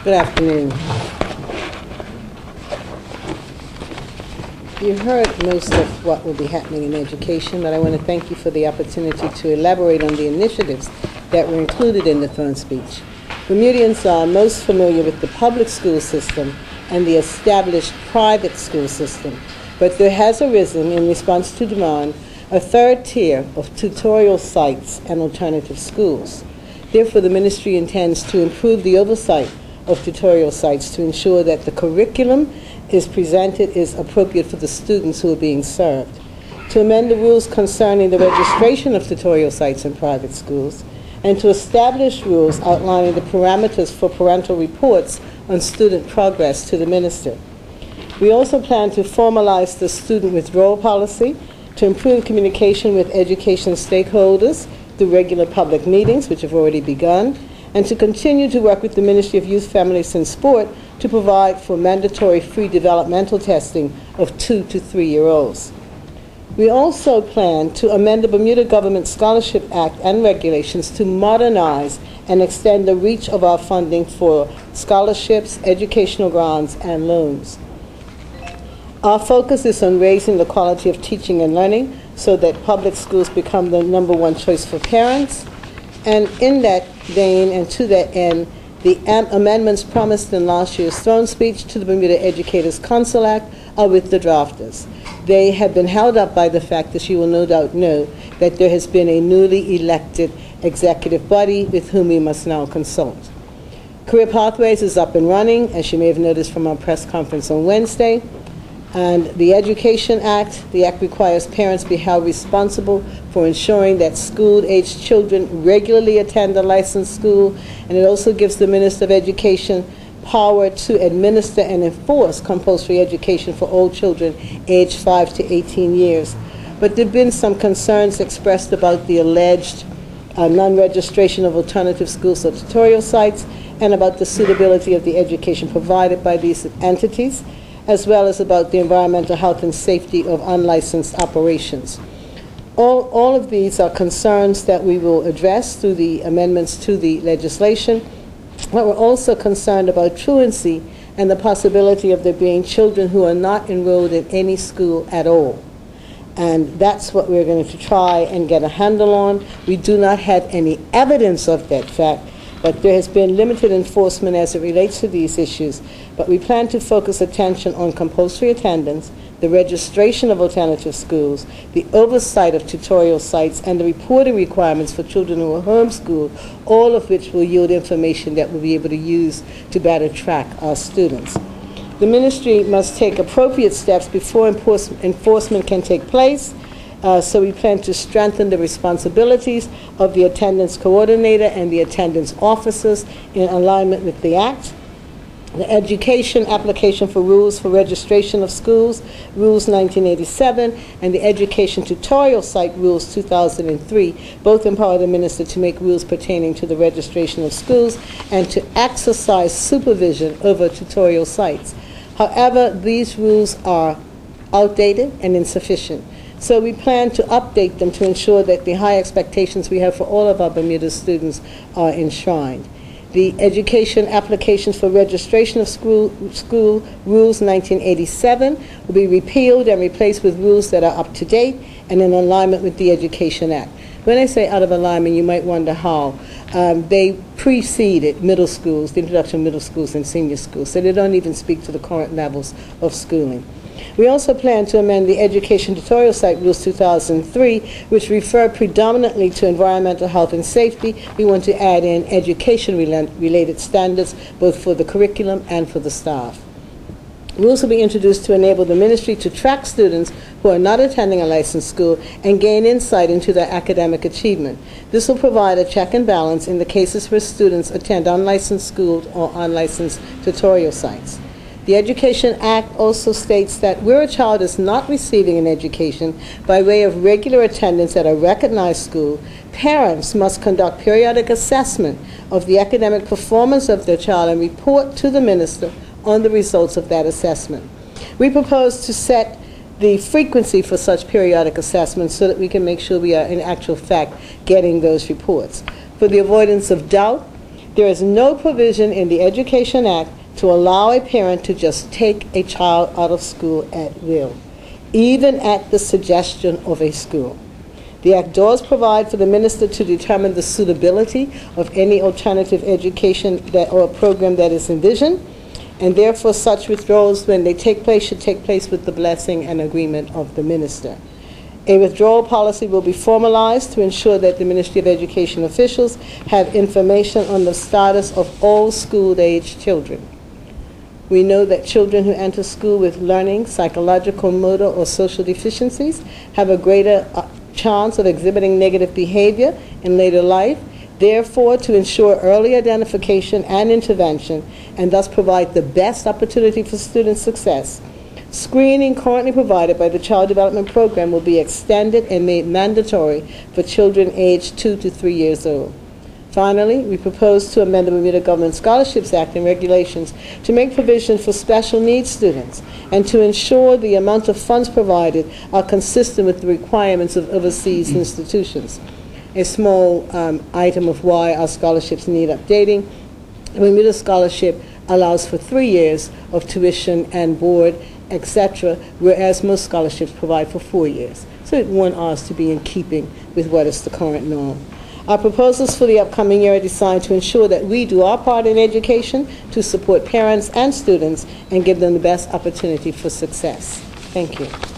Good afternoon. You heard most of what will be happening in education, but I want to thank you for the opportunity to elaborate on the initiatives that were included in the throne speech. Bermudians are most familiar with the public school system and the established private school system, but there has arisen, in response to demand, a third tier of tutorial sites and alternative schools. Therefore, the ministry intends to improve the oversight of tutorial sites to ensure that the curriculum is presented is appropriate for the students who are being served, to amend the rules concerning the registration of tutorial sites in private schools, and to establish rules outlining the parameters for parental reports on student progress to the minister. We also plan to formalize the student withdrawal policy, to improve communication with education stakeholders through regular public meetings, which have already begun, and to continue to work with the Ministry of Youth, Families, and Sport to provide for mandatory free developmental testing of 2- to 3-year-olds. We also plan to amend the Bermuda Government Scholarship Act and regulations to modernize and extend the reach of our funding for scholarships, educational grants, and loans. Our focus is on raising the quality of teaching and learning so that public schools become the #1 choice for parents. And in that vein and to that end, the amendments promised in last year's throne speech to the Bermuda Educators Council Act are with the drafters. They have been held up by the fact that you will no doubt know that there has been a newly elected executive body with whom we must now consult. Career Pathways is up and running, as you may have noticed from our press conference on Wednesday. And the Education Act, the act requires parents be held responsible for ensuring that school-aged children regularly attend a licensed school, and it also gives the Minister of Education power to administer and enforce compulsory education for all children aged 5 to 18 years. But there have been some concerns expressed about the alleged non-registration of alternative schools or tutorial sites, and about the suitability of the education provided by these entities, as well as about the environmental health and safety of unlicensed operations. All of these are concerns that we will address through the amendments to the legislation, but we're also concerned about truancy and the possibility of there being children who are not enrolled in any school at all. And that's what we're going to try and get a handle on. We do not have any evidence of that fact, but there has been limited enforcement as it relates to these issues. But we plan to focus attention on compulsory attendance, the registration of alternative schools, the oversight of tutorial sites, and the reporting requirements for children who are homeschooled, all of which will yield information that we'll be able to use to better track our students. The ministry must take appropriate steps before enforcement can take place. So we plan to strengthen the responsibilities of the attendance coordinator and the attendance officers in alignment with the Act. The Education Application for Rules for Registration of Schools, Rules 1987, and the Education Tutorial Site Rules 2003, both empower the minister to make rules pertaining to the registration of schools and to exercise supervision over tutorial sites. However, these rules are outdated and insufficient. So we plan to update them to ensure that the high expectations we have for all of our Bermuda students are enshrined. The Education Applications for Registration of School Rules 1987 will be repealed and replaced with rules that are up to date and in alignment with the Education Act. When I say out of alignment, you might wonder how. They preceded middle schools, the introduction of middle schools and senior schools, so they don't even speak to the current levels of schooling. We also plan to amend the Education Tutorial Site Rules 2003, which refer predominantly to environmental health and safety. We want to add in education-related standards, both for the curriculum and for the staff. Rules will be introduced to enable the ministry to track students who are not attending a licensed school and gain insight into their academic achievement. This will provide a check and balance in the cases where students attend unlicensed schools or unlicensed tutorial sites. The Education Act also states that where a child is not receiving an education by way of regular attendance at a recognized school, parents must conduct periodic assessment of the academic performance of their child and report to the minister on the results of that assessment. We propose to set the frequency for such periodic assessments so that we can make sure we are in actual fact getting those reports. For the avoidance of doubt, There is no provision in the Education Act to allow a parent to just take a child out of school at will, even at the suggestion of a school. The Act does provide for the minister to determine the suitability of any alternative education or program that is envisioned, and therefore such withdrawals, when they take place, should take place with the blessing and agreement of the minister. A withdrawal policy will be formalized to ensure that the Ministry of Education officials have information on the status of all school-age children. We know that children who enter school with learning, psychological, motor, or social deficiencies have a greater chance of exhibiting negative behavior in later life. Therefore, to ensure early identification and intervention, and thus provide the best opportunity for student success, screening currently provided by the Child Development Program will be extended and made mandatory for children aged 2 to 3 years old. Finally, we propose to amend the Bermuda Government Scholarships Act and regulations to make provision for special needs students and to ensure the amount of funds provided are consistent with the requirements of overseas institutions. A small item of why our scholarships need updating. The Bermuda Scholarship allows for 3 years of tuition and board, etc., whereas most scholarships provide for 4 years. So we want ours to be in keeping with what is the current norm. Our proposals for the upcoming year are designed to ensure that we do our part in education to support parents and students and give them the best opportunity for success. Thank you.